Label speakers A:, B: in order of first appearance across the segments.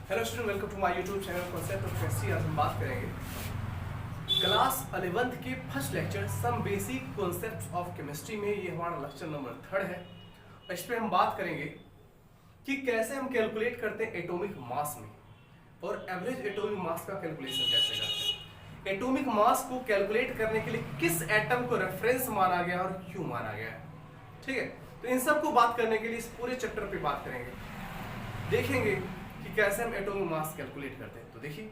A: Hello student, welcome to my YouTube channel concept of chemistry. आज हम बात करेंगे क्लास 11th के first lecture some basic concepts of chemistry में। ये हमारा लेक्चर नंबर 3 है और इस पे हम बात करेंगे कि कैसे हम कैलकुलेट करते हैं एटॉमिक मास में और एवरेज एटॉमिक मास का कैलकुलेशन कैसे करते हैं। एटॉमिक मास को कैलकुलेट करने के लिए किस एटम को रेफरेंस माना गया और क्यों माना गया, ठीक है। तो इन सब को बात करने के लिए इस पूरे चैप्टर पे बात करेंगे, देखेंगे कि कैसे हम एटॉमिक मास कैलकुलेट करते हैं। तो देखिए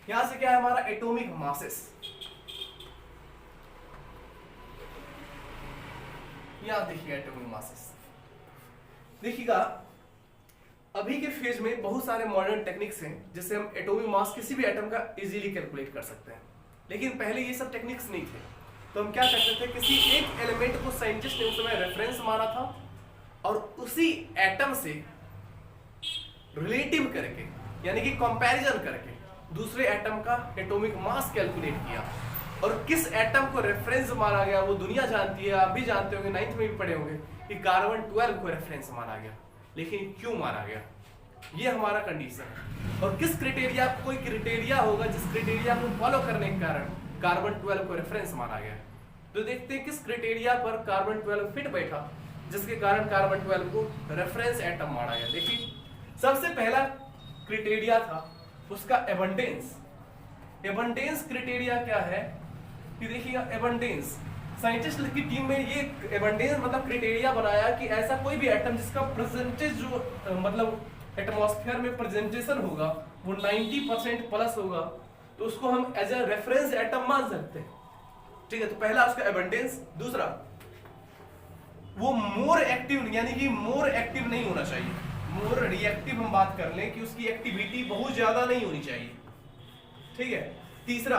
A: यहां से क्या है हमारा एटॉमिक मासेस, यहां देखिए एटॉमिक मासेस। देखिएगा अभी के फेज में बहुत सारे मॉडर्न टेक्निक्स हैं जिससे हम एटॉमिक मास किसी भी एटम का इजीली कैलकुलेट कर सकते हैं, लेकिन पहले ये सब टेक्निक्स नहीं थे। तो हम क्या करते थे, किसी एक एलिमेंट को साइंटिस्ट ने उस समय रेफरेंस माना था और उसी एटम से रिलेटिव करके यानी कि कंपैरिजन करके दूसरे एटम का एटॉमिक मास कैलकुलेट किया। और किस एटम को रेफरेंस माना गया वो दुनिया जानती है, आप भी जानते होंगे, 9th में भी पढ़े होंगे कि कार्बन 12 को रेफरेंस माना गया। लेकिन क्यों माना गया, ये हमारा कंडीशन है। और किस क्राइटेरिया, कोई क्राइटेरिया होगा जिस क्राइटेरिया को फॉलो करने के कारण कार्बन 12 को रेफरेंस माना गया। तो देखते हैं किस क्राइटेरिया पर कार्बन 12 फिट बैठा जिसके कारण कार्बन 12 को रेफरेंस एटम माना गया। देखिए सबसे पहला क्राइटेरिया था उसका एबंडेंस। एबंडेंस क्राइटेरिया क्या है कि देखिएगा एबंडेंस, साइंटिस्ट की टीम में ये एबंडेंस मतलब क्राइटेरिया बनाया कि ऐसा कोई भी एटम जिसका परसेंटेज जो मतलब एटमॉस्फेयर में प्रेजेंटेशन होगा वो 90% प्लस होगा तो उसको हम एज ए रेफरेंस एटम मान सकते हैं, ठीक है। तो पहला उसका एबंडेंस। दूसरा वो मोर एक्टिव यानी कि मोर एक्टिव नहीं होना चाहिए, मोर रिएक्टिव हम बात कर लें कि उसकी एक्टिविटी बहुत ज्यादा नहीं होनी चाहिए, ठीक है। तीसरा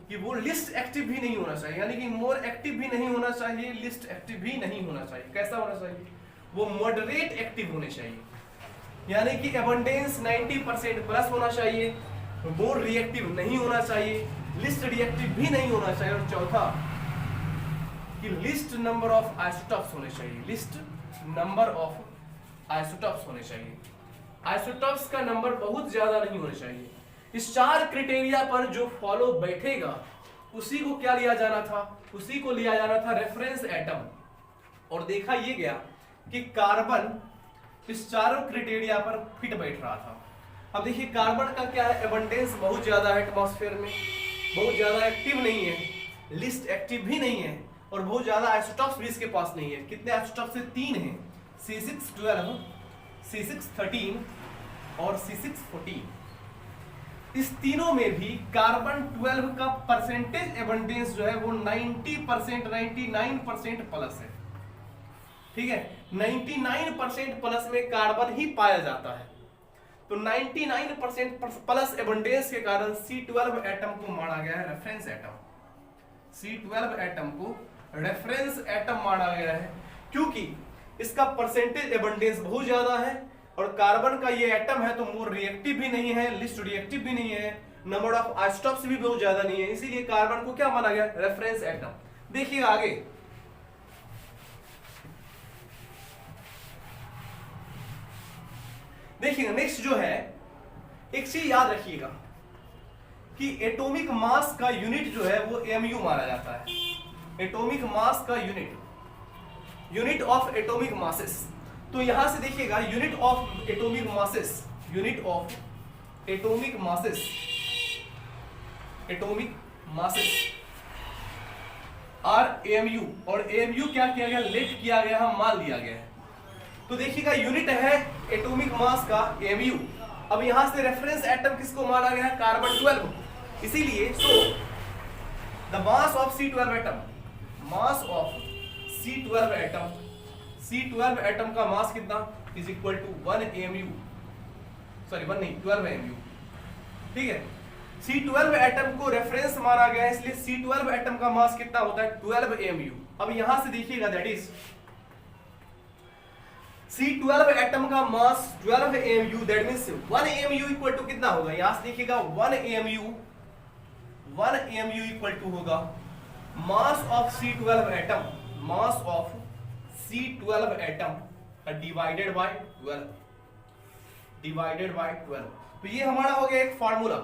A: कि वो लिस्ट एक्टिव भी नहीं होना चाहिए, यानी कि मोर एक्टिव भी नहीं होना चाहिए, लिस्ट एक्टिव भी नहीं होना चाहिए। कैसा होना चाहिए, वो मॉडरेट एक्टिव होने चाहिए, यानी कि एबंडेंस 90% प्लस होना चाहिए, मोर रिएक्टिव नहीं होना चाहिए, लिस्ट रिएक्टिव भी नहीं होना चाहिए। और चौथा कि लिस्ट नंबर ऑफ आइसोटॉप्स होने चाहिए, लिस्ट नंबर ऑफ आइसोटॉप्स होने चाहिए। आइसोटॉप्स का नंबर बहुत ज्यादा नहीं होना चाहिए। इस 4 क्राइटेरिया पर जो फॉलो बैठेगा उसी को क्या लिया जाना था, उसी को लिया जाना था रेफरेंस एटम। और देखा ये गया कि कार्बन इस चारों क्राइटेरिया पर फिट बैठ रहा था। अब देखिए कार्बन का क्या है, एबंडेंस बहुत ज्यादा है एटमॉस्फेयर में, बहुत ज्यादा एक्टिव नहीं है, लिस्ट एक्टिव भी नहीं है और बहुत ज्यादा आइसोटॉप्स भी इसके पास नहीं है। कितने आइसोटॉप्स है, 3 हैं, C612, C613 और C614। इस तीनों में भी कार्बन 12 का परसेंटेज एबंडेंस जो है वो 90%, 99% प्लस है, ठीक है। 99% प्लस में कार्बन ही पाया जाता है। तो 99% प्लस एबंडेंस के कारण C12 एटम को माना गया है रेफरेंस एटम। C12 एटम को रेफरेंस एटम माना गया है क्योंकि इसका परसेंटेज एबंडेंस बहुत ज्यादा है और कार्बन का ये एटम है तो मोर रिएक्टिव भी नहीं है, लिस्ट रिएक्टिव भी नहीं है, नंबर ऑफ आइसोटॉप्स भी बहुत ज्यादा नहीं है, इसीलिए कार्बन को क्या माना गया, रेफरेंस एटम। देखिए आगे देखिएगा नेक्स्ट जो है, एक चीज याद रखिएगा कि एटॉमिक मास का यूनिट जो है वो mu माना जाता है। एटॉमिक मास का यूनिट ऑफ एटॉमिक मासेस। तो यहां से देखिएगा unit of atomic masses, unit of atomic masses, atomic masses RAMU। और AMU क्या किया गया, लेट किया गया, हम मान लिया गया है। तो देखिएगा यूनिट है एटॉमिक मास का AMU। अब यहां से रेफरेंस एटम किसको माना गया है, कार्बन 12। इसीलिए so the mass of C12 atom, mass of C12 atom, C12 atom का मास कितना is equal to 1 AMU, sorry 1 नहीं 12 AMU, ठीक है। C12 एटम को रेफरेंस माना गया है इसलिए C12 एटम का मास कितना होता है, 12 AMU। अब यहां से देखिएगा दैट इज C12 एटम का mass 12 AMU, that means 1 AMU equal to कितना होगा, यहां से देखिएगा 1 AMU इक्वल टू होगा mass of C12 atom, mass of C12 atom divided by 12। Divided by 12। तो ये हमारा हो गया एक formula,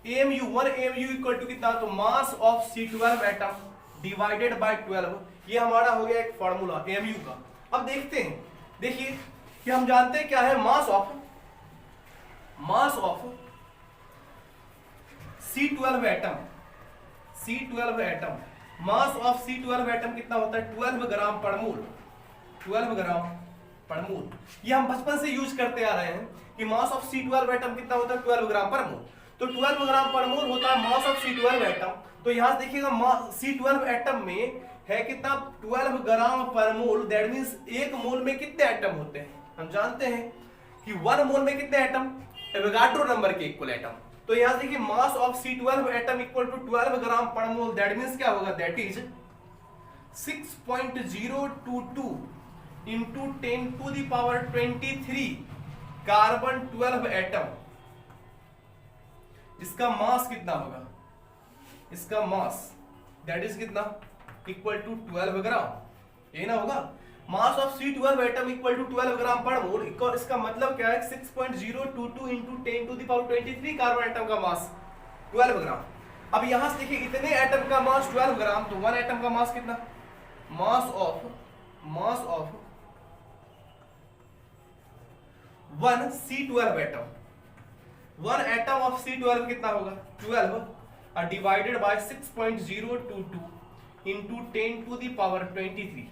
A: AMU 1 AMU equal to कितना, तो mass of C12 atom divided by 12, ये हमारा हो गया एक फॉर्मूला AMU का। अब देखते हैं, देखिए कि हम जानते हैं क्या है mass of C12 atom, C12 atom, mass of C12 atom कितना होता है 12 ग्राम पर मोल, 12 ग्राम पर मोल। ये हम बचपन से यूज करते आ रहे हैं कि मास ऑफ C12 एटम कितना होता है 12 ग्राम पर मोल। तो 12 ग्राम पर मोल होता है मास ऑफ C12 एटम। तो यहां देखिएगा C12 एटम में है कितना 12 gram per mole, that means एक मोल में कितने एटम होते हैं, हम जानते हैं कि 1 मोल में कितने एटम, एवोगाड्रो नंबर के इक्वल एटम। तो यहां देखिए mass of C12 atom equal to 12 gram per mole, that means क्या होगा, that is 6.022 into 10 to the power 23 carbon 12 atom. इसका मास कितना होगा, इसका मास दैट इज कितना, इक्वल टू 12 ग्राम, ये ना होगा। Mass of C12 atom equal to 12 gram per mole, इसका मतलब क्या है 6.022 into 10 to the power 23 carbon atom का मास 12 ग्राम। अब यहां से देखिए इतने एटम का मास 12 ग्राम, तो 1 एटम का मास कितना, mass of 1 C12 atom, 1 atom of C12 कितना होगा 12 divided by 6.022 into 10 to the power 23,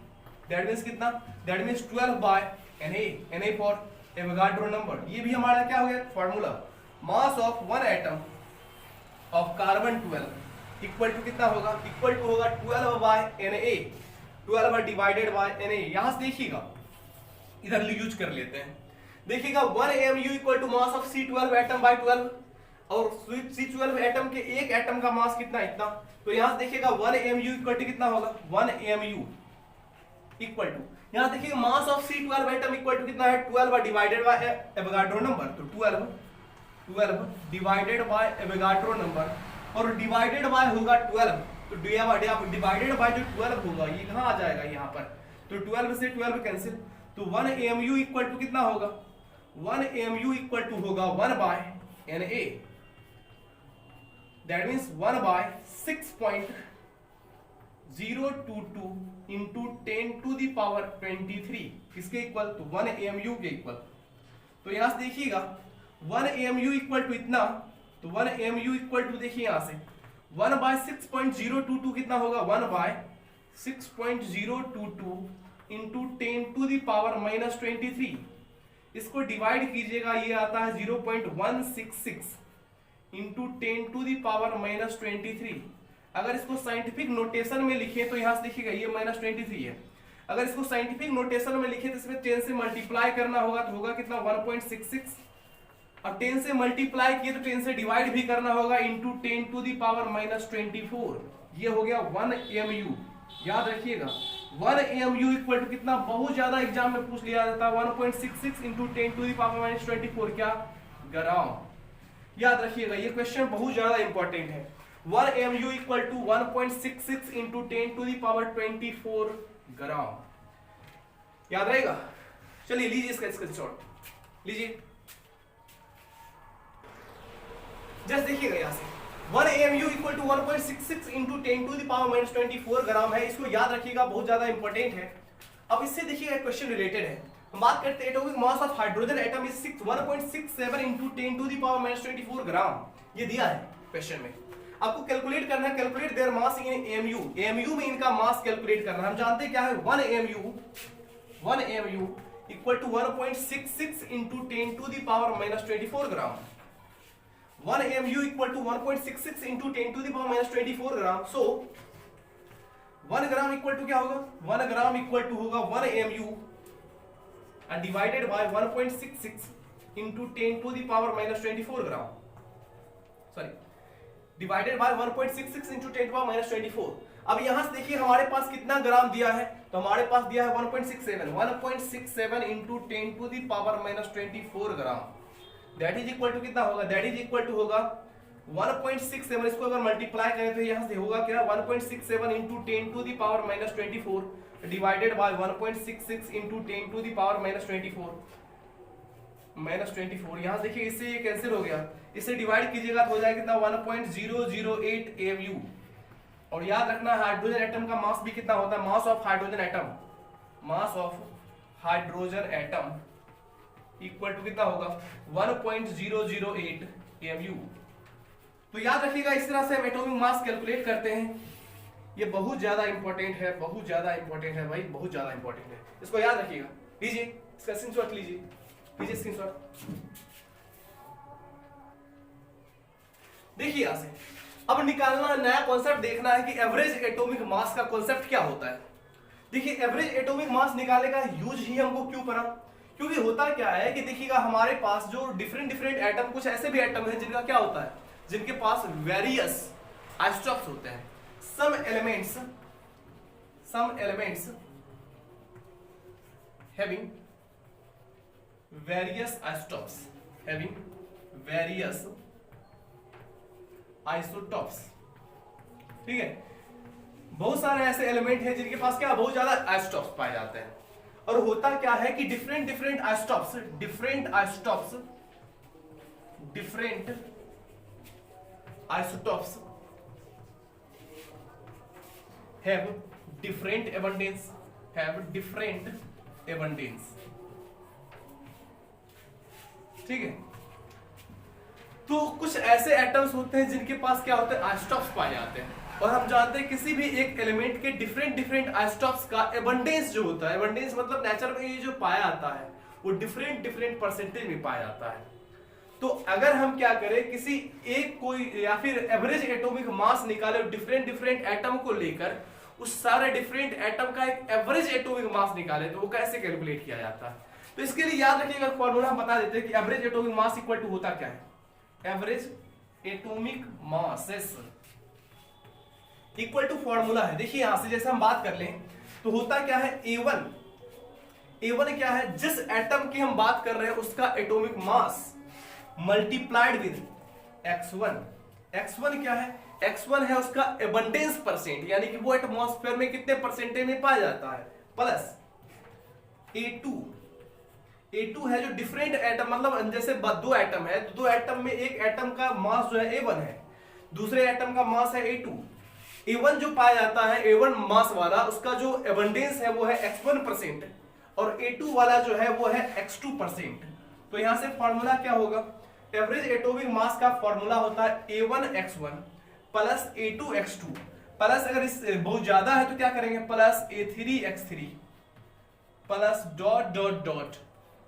A: that means कितना, that means 12 by Na for Avogadro number. ये भी हमारा क्या हो गया formula, mass of 1 atom of carbon 12 equal to कितना होगा, इक्वल टू होगा 12 by Na, 12 divided by Na। यहां से देखिएगा इधर यूज कर लेते हैं, देखिएगा 1 AMU equal to mass of C12 atom by 12, और C12 एटम के एक एटम का मास कितना, इतना। तो यहां से देखिएगा 1 AMU इक्वल टू कितना होगा, 1 AMU इक्वल टू, यहां देखिए mass of C12 atom equal to कितना है 12 डिवाइडेड बाय एवोगाड्रो नंबर। तो 12 डिवाइडेड बाय एवोगाड्रो नंबर, और डिवाइडेड बाय होगा 12, तो डिवाइडेड बाय जो 12 होगा ये कहां आ जाएगा यहाँ पर, तो 12 से 12 कैंसिल, तो 1 AMU इक्वल टू कितना होगा, 1 AMU इक्वल टू होगा 1 by Na, that means 1 by 6.022 into 10 to the power 23, किसके इक्वल, तो 1 AMU के इक्वल। तो यहां से देखिएगा 1 AMU इक्वल टू इतना, तो 1 AMU इक्वल टू देखिए यहां से 1 बाय 6.022 कितना होगा, 1 by 6.022 into 10 to the power -23, इसको डिवाइड कीजिएगा, ये आता है 0.166 इंटू 10 टू द पावर -23। अगर इसको साइंटिफिक नोटेशन में लिखे तो यहां से देखिएगा ये -23 है, अगर इसको साइंटिफिक नोटेशन में लिखे तो इसमें 10 से मल्टीप्लाई करना होगा, तो होगा कितना 1.66, और 10 से मल्टीप्लाई किए तो 10 से डिवाइड भी करना होगा इंटू 10 टू द पावर -24, ये हो गया 1 AMU। याद रखिएगा 1 AMU इक्वल टू कितना, बहुत ज्यादा एग्जाम में पूछ लिया जाता है 1.66 इंटू 10 टू द पावर -24 क्या, ग्राम। याद रखिएगा ये क्वेश्चन बहुत ज्यादा इंपॉर्टेंट है। 1 AMU equal to 1.66 into 10 to the power 24 gram, याद रहेगा। चलिए लीजिए इसका स्क्रीनशॉट लीजिए, जस्ट देखिएगा यहां से 1 AMU equal to 1.66 into 10 to the power -24 gram है, इसको याद रखिएगा बहुत ज्यादा इंपॉर्टेंट है। अब इससे देखिएगा क्वेश्चन रिलेटेड है, हम बात करते हैं atomic mass of hydrogen atom is 1.67 into 10 to the power -24 gram, ये दिया है क्वेश्चन में। आपको कैलकुलेट करना है, calculate their mass in AMU, AMU में इनका मास कैलकुलेट करना है। हम जानते हैं क्या है 1 AMU equal to 1.66 into 10 to the power -24 gram, 1 AMU equal to 1.66 into 10 to the power -24 gram. So 1 gram equal to क्या होगा, 1 ग्राम इक्वल टू होगा 1 AMU divided by 1.66 into 10 to the power -24 gram, sorry divided by 1.66 into 10 to power -24। अब यहां से देखिए हमारे पास कितना ग्राम दिया है, तो हमारे पास दिया है 1.67 into 10 to the power -24 gram, that is equal to कितना होगा, दैट इज इक्वल टू होगा 1.67, इसको अगर मल्टीप्लाई करें तो यहां से होगा क्या 1.67 into 10 to the power -24 divided by 1.66 into 10 to the power -24 -24, यहाँ देखिए इससे ये कैंसिल हो गया, इसे डिवाइड कीजिएगा तो हो जाएगा कितना 1.008 AMU। और याद रखना हाइड्रोजन एटम का मास भी कितना होता है, mass of hydrogen atom, mass of hydrogen atom equal to कितना होगा 1.008 AMU। तो याद रखिएगा इस तरह से हम एटॉमिक मास कैलकुलेट करते हैं। ये बहुत ज्यादा इंपॉर्टेंट है, बहुत ज्यादा इंपॉर्टेंट है भाई, बहुत ज्यादा इंपॉर्टेंट है, इसको याद रखिएगा। लीजिए इसका स्क्रीनशॉट लीजिए, लीजिए स्क्रीनशॉट। देखिए यहां से अब निकालना नया कॉन्सेप्ट देखना है कि एवरेज एटॉमिक मास का कॉन्सेप्ट क्या होता है। देखिए एवरेज एटॉमिक मास निकालने का यूज ही हमको क्यों पड़ा, क्योंकि होता क्या है कि देखिएगा हमारे पास जो डिफरेंट डिफरेंट एटम, कुछ ऐसे भी एटम है जिनका क्या होता है, जिनके पास वेरियस आइसोटॉप्स होते हैं। some elements having various isotopes, ठीक है। बहुत सारे ऐसे एलिमेंट हैं जिनके पास क्या बहुत ज्यादा आइसोटॉप्स पाए जाते हैं। और होता क्या है कि different isotopes have different abundance, ठीक है। तो कुछ ऐसे एटम्स होते हैं जिनके पास क्या होते हैं, आइसोटॉप्स पाए जाते हैं। और हम जानते हैं किसी भी एक एलिमेंट के डिफरेंट आइसोटॉप्स का एबंडेंस जो होता है, एबंडेंस मतलब नेचर में ये जो पाया जाता है वो डिफरेंट परसेंटेज में पाया जाता है। तो अगर हम क्या करें, किसी एक कोई या फिर एवरेज एटॉमिक मास निकाले डिफरेंट एटम को लेकर, उस सारे डिफरेंट एटम का एक एवरेज एटॉमिक मास निकाले तो वो कैसे कैलकुलेट किया जाता है। तो इसके लिए याद रखिएगा फॉर्मूला बता देते हैं कि average atomic mass equal to होता क्या है, average atomic masses equal to formula है। देखिए यहां से जैसे हम बात कर लें तो होता क्या है, A1 क्या है, जिस एटम की हम बात कर रहे हैं उसका atomic mass multiplied with x1 क्या है, x1 है उसका एबंडेंस परसेंट, यानी कि वो एटमॉस्फेयर में कितने परसेंटेज में पाया जाता है, प्लस A2 है जो डिफरेंट एटम, मतलब जैसे दो एटम है तो दो एटम में एक एटम का मास जो है A1 है, दूसरे एटम का मास है A2। A1 जो पाया जाता है, A1 मास वाला, उसका जो एबंडेंस है वो है x1% और A2 वाला जो है वो है x2%। तो यहां से फॉर्मूला क्या होगा, एवरेज एटॉमिक मास का फॉर्मूला होता है A1x1 प्लस A2x2 प्लस, अगर इस बहुत ज्यादा है तो क्या करेंगे, plus A3x3 plus dot dot dot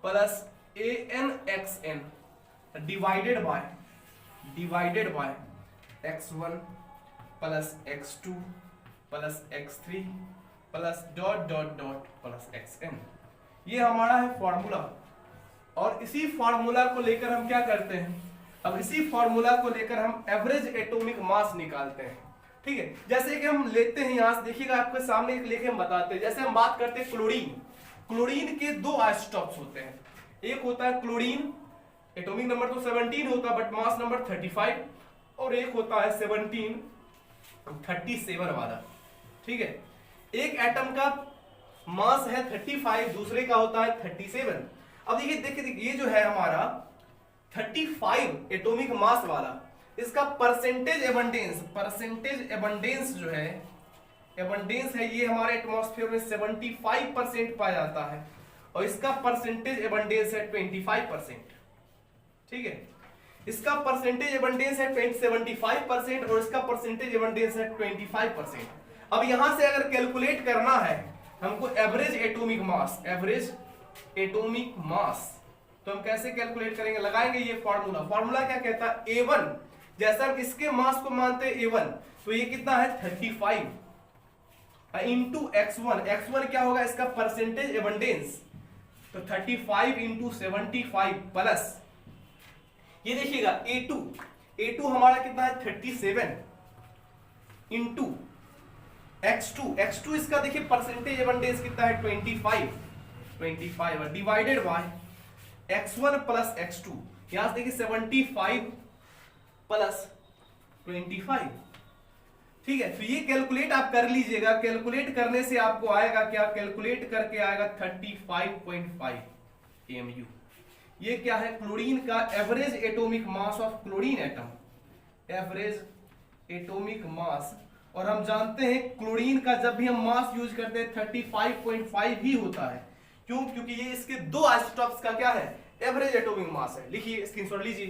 A: plus ANxN divided by x1 plus x2 plus x3 plus dot dot dot plus xN। ये हमारा है फॉर्मूला। और इसी फॉर्मूला को लेकर हम क्या करते हैं, अब इसी फॉर्मूला को लेकर हम एवरेज एटॉमिक मास निकालते हैं। ठीक है, जैसे कि हम लेते हैं यहां से देखिएगा आपके सामने एक लेके हम बताते हैं। जैसे हम बात करते हैं क्लोरीन के दो आइसोटॉप्स होते हैं, एक होता है क्लोरीन, एटॉमिक नंबर तो 17 होता है बट मास नंबर 35, और एक होता है 37 वाला। ठीक है, एक एटम का मास है 35, दूसरे का होता है 37। अब देखिए ये जो है हमारा 35 एटॉमिक मास वाला, इसका परसेंटेज एबंडेंस जो है, एबंडेंस है ये हमारे एटमॉस्फेयर में 75% पाया जाता है और इसका परसेंटेज एबंडेंस है 25%। ठीक है, इसका परसेंटेज एबंडेंस है 75% और इसका परसेंटेज एबंडेंस है 25%। अब यहां से अगर कैलकुलेट करना है हमको एवरेज एटॉमिक मास, तो हम कैसे कैलकुलेट करेंगे, लगाएंगे ये फॉर्मूला क्या कहता है, A1 जैसा हम इसके मास को मानते हैं A1, तो ये कितना है 35 इंटू x1 क्या होगा, इसका परसेंटेज एबंडेंस, तो 35 इंटू 75 प्लस ये देखिएगा A2 हमारा कितना है 37 इंटू x2 इसका देखिए परसेंटेज एबंडेंस कितना है 25 और divided bye x1 plus x2, यहां से देखिए 75 प्लस 25। ठीक है, तो ये कैलकुलेट आप कर लीजिएगा, कैलकुलेट करने से आपको आएगा क्या, कैलकुलेट करके आएगा 35.5 AMU। ये क्या है, क्लोरीन का average atomic mass of chlorine atom, average atomic मास। और हम जानते हैं क्लोरीन का जब भी हम मास यूज करते हैं 35.5 ही होता है। क्यों? क्योंकि ये इसके दो आइसोटॉप्स का क्या है, एवरेज एटॉमिक मास है। लिखिए, स्क्रीनशॉट लीजिए।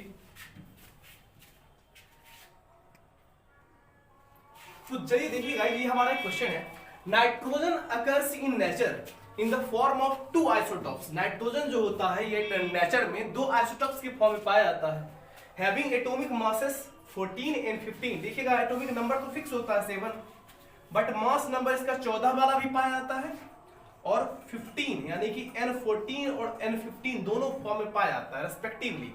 A: तो चलिए देखिएगा, ये हमारा क्वेश्चन है, nitrogen occurs in nature in the form of two isotopes. Nitrogen जो होता है ये नेचर में दो आइसोटॉप्स के फॉर्म में पाया जाता है, हैविंग एटॉमिक मासेस 14 एंड 15। देखिएगा एटॉमिक नंबर तो फिक्स होता है 7, बट मास नंबर इसका 14 वाला भी पाया जाता है और 15 यानी कि N14 और N15 दोनों फॉर्म में पाया जाता है रेस्पेक्टिवली।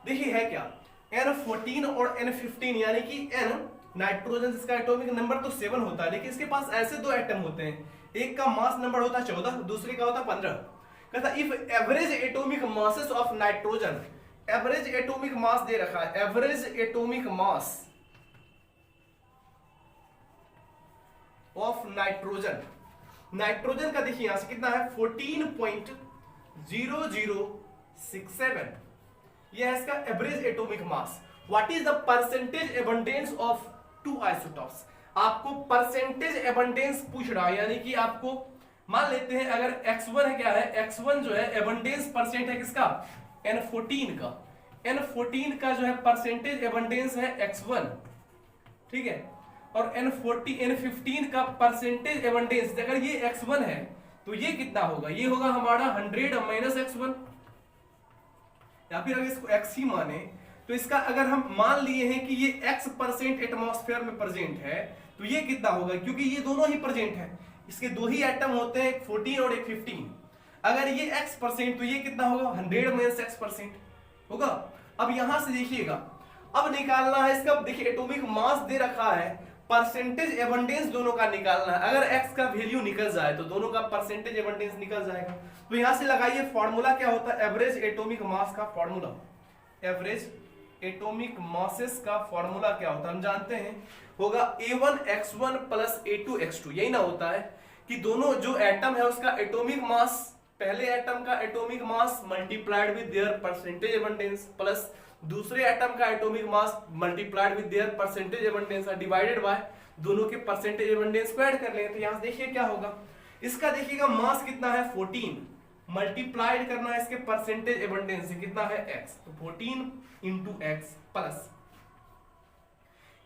A: देखिए है क्या, N14 और N15 यानी कि N नाइट्रोजन जिसका एटॉमिक नंबर तो 7 होता है, लेकिन इसके पास ऐसे दो एटम होते हैं, एक का मास नंबर होता है 14, दूसरे का होता है 15। कहता if average atomic masses of nitrogen, average atomic mass दे रखा है, average atomic mass of nitrogen, nitrogen का देखिए यहां से कितना है 14.0067, यह है इसका average atomic mass. What is the percentage abundance of two isotopes. आपको परसेंटेज एबंडेंस पूछ रहा है, यानी कि आपको मान लेते हैं अगर x1 है, क्या है x1 जो है एबंडेंस परसेंट है किसका, N14 का, N14 का जो है परसेंटेज एबंडेंस है x1, ठीक है, और N15 का परसेंटेज एबंडेंस अगर ये x1 है तो ये कितना होगा, ये होगा हमारा 100 माइनस x1, या फिर अगर इसको x ही माने तो इसका अगर हम मान लिए हैं कि ये x% एटमॉस्फेयर में प्रेजेंट है तो ये कितना होगा, क्योंकि ये दोनों ही प्रेजेंट है, इसके दो ही एटम होते हैं, एक 14 और एक 15। अगर ये x% तो ये कितना होगा 100 माइनस x% होगा। अब यहां से देखिएगा, अब निकालना है इसका, देखिए एटॉमिक मास दे रखा है, परसेंटेज एबंडेंस दोनों का निकालना है। अगर x का वैल्यू निकल जाए तो दोनों का परसेंटेज एबंडेंस निकल जाएगा। तो यहां से लगाइए, फॉर्मूला क्या होता है, एवरेज एटॉमिक मास का फॉर्मूला, एवरेज एटॉमिक मासेस का फॉर्मूला क्या होता है हम जानते हैं, होगा A1x1 प्लस A2x2। यही ना होता है कि दोनों जो एटम है उसका एटॉमिक मास, पहले एटम का atomic mass multiplied with their percentage abundance plus दूसरे एटम का atomic mass multiplied with their percentage abundance divided by दोनों के परसेंटेज एबंडेंस को ऐड कर लेंगे। तो यहां से देखिए क्या होगा, इसका देखिएगा मास कितना है 14, मल्टीप्लाइड करना है इसके परसेंटेज एबंडेंस से, कितना है x, तो 14 इंटू x प्लस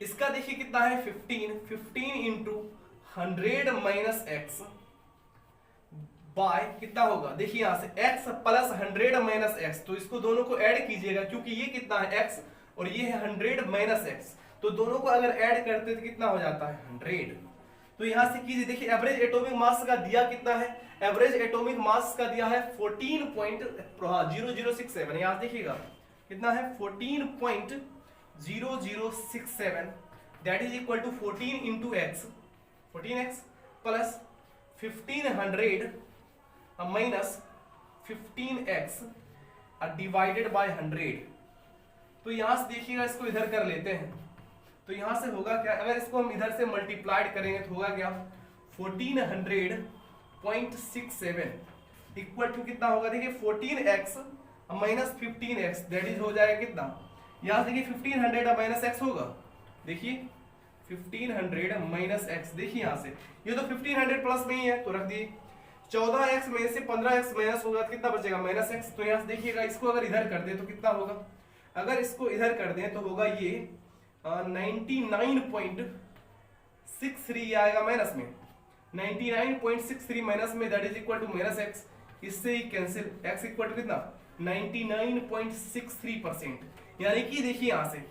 A: इसका देखिए कितना है 15 इंटू 100 माइनस x बाय कितना होगा, देखिए यहां से x प्लस 100 माइनस x, तो इसको दोनों को ऐड कीजिएगा क्योंकि ये कितना है x और ये है 100 माइनस x, तो दोनों को अगर ऐड करते तो कितना हो जाता है 100। तो यहां से कीजिए, देखिए एवरेज एटॉमिक मास का दिया कितना है, एवरेज एटॉमिक मास का दिया है 14.0067, यहां देखिएगा कितना है 14.0067, that is equal to 14 into x, 14x plus 1500 minus 15x divided by 100। तो यहां से देखिएगा, इसको इधर कर लेते हैं, तो यहां से होगा क्या, अगर इसको हम इधर से मल्टीप्लाइड करेंगे तो होगा क्या 1400.67 इक्वल टू कितना होगा, देखिए 14x minus 15x, that is हो जाएगा कितना, यहां से देखिए 1500 माइनस x होगा, देखिए 1500 माइनस x, देखिए यहां से ये तो 1500 प्लस में ही है तो रख दिए, 14x में से 15x माइनस होगा तो कितना बचेगा माइनस x। तो यहां से देखिएगा, इसको अगर इधर कर दे तो कितना होगा, अगर इसको इधर कर दें तो होगा ये 99.63 आएगा माइनस में, 99.63 माइनस में, that is equal to minus x, इससे ही कैंसिल, x इक्वल टू कितना 99.63%, यानी कि देखिए यहां से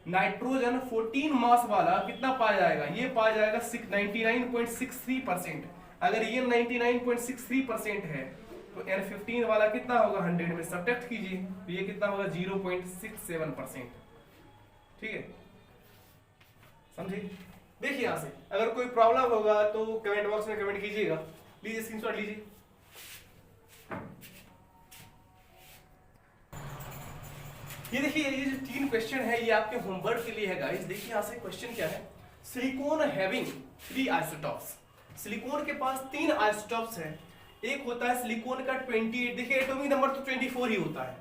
A: नाइट्रोजन 14 मास वाला कितना पाया जाएगा, ये पाया जाएगा 99.63%। अगर ये 99.63% है तो N15 वाला कितना होगा 100 में सब्ट्रैक्ट कीजिए, तो ये कितना होगा 0.67%, ठीक है, समझे। देखिए यहां से अगर कोई प्रॉब्लम होगा तो कमेंट बॉक्स में कमेंट कीजिएगा। लीजिए स्क्रीनशॉट लीजिए। ये देखिए, ये जो 3 क्वेश्चन है ये आपके होमवर्क के लिए है गाइस। देखिए यहां से क्वेश्चन क्या है, सिलिकॉन हैविंग 3 आइसोटॉप्स, सिलिकॉन के पास 3 आइसोटॉप्स हैं, एक होता है सिलिकॉन का 28, देखिए एटॉमिक नंबर तो 24 ही होता है,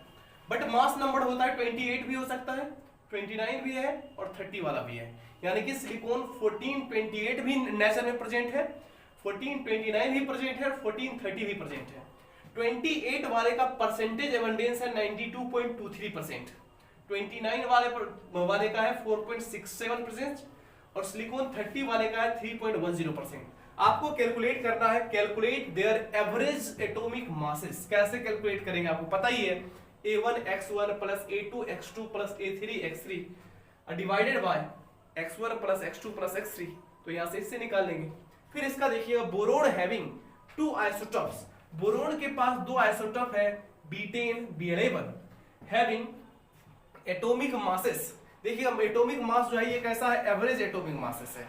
A: बट मास नंबर होता है 28 भी हो सकता है, 29 भी है और 30 वाला भी है। यानी कि सिलिकॉन 1428 भी नेचर में प्रेजेंट है, 1429 भी प्रेजेंट है और 1430 भी प्रेजेंट है। 28 वाले का परसेंटेज एबंडेंस है 92.23%, 29 वाले का है 4.67% और सिलिकॉन 30 वाले का है 3.10%। आपको कैलकुलेट करना है, calculate there average atomic masses. कैसे कैलकुलेट करेंगे आपको पता ही है, A1 x1 plus A2 x2 plus A3 x3 divided by x1 plus x2 plus x3, तो यहां से इससे निकाल लेंगे। फिर इसका देखिएगा, बोरोन हैविंग 2 आइसोटॉप्स, बोरोन के पास 2 आइसोटॉप है B10 B11 having atomic masses. देखिएगा एटॉमिक मास जो है ये कैसा है, एवरेज एटॉमिक मासेस है,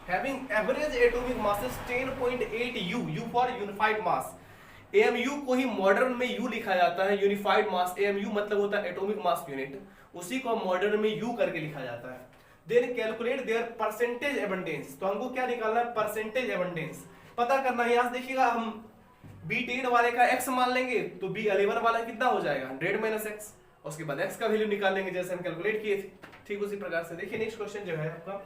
A: having average atomic masses 10.8 U for unified mass. AMU को ही मॉडर्न में U लिखा जाता है, यूनिफाइड मास, AMU मतलब होता है एटॉमिक मास यूनिट, उसी को मॉडर्न में U करके लिखा जाता है। Then calculate their percentage abundance, तो हमको क्या निकालना है, परसेंटेज एबंडेंस पता करना है। यहां देखिएगा हम B10 वाले का x मान लेंगे तो B11 वाला कितना हो जाएगा 100 माइनस x, उसके बाद x का वैल्यू निकाल लेंगे जैसे हम कैलकुलेट किए थे। ठीक उसी प्रकार से देखिए नेक्स्ट क्वेश्चन जो है आपका,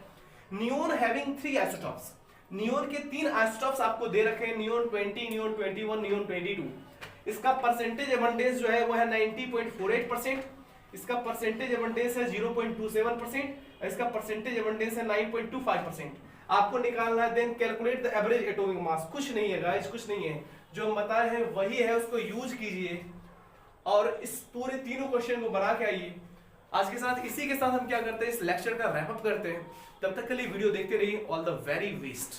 A: नियोन हैविंग 3 आइसोटॉप्स, नियोन के 3 आइसोटॉप्स आपको दे रखे हैं, नियोन 20, नियोन 21, नियोन 22। इसका परसेंटेज एबंडेंस जो है वो है 90.48%, इसका परसेंटेज एबंडेंस है 0.27%, इसका परसेंटेज एबंडेंस है 9.25%। आपको निकालना है। Then calculate the average atomic mass, कुछ नहीं है गाइस, कुछ नहीं है, जो हम बताए हैं वही है, उसको यूज कीजिए और इस पूरे तीनों क्वेश्चन को बना के आइए। आज के साथ इसी के साथ हम क्या करते हैं, इस लेक्चर का रैप अप करते हैं। तब तक के लिए वीडियो देखते रहिए। All the very best.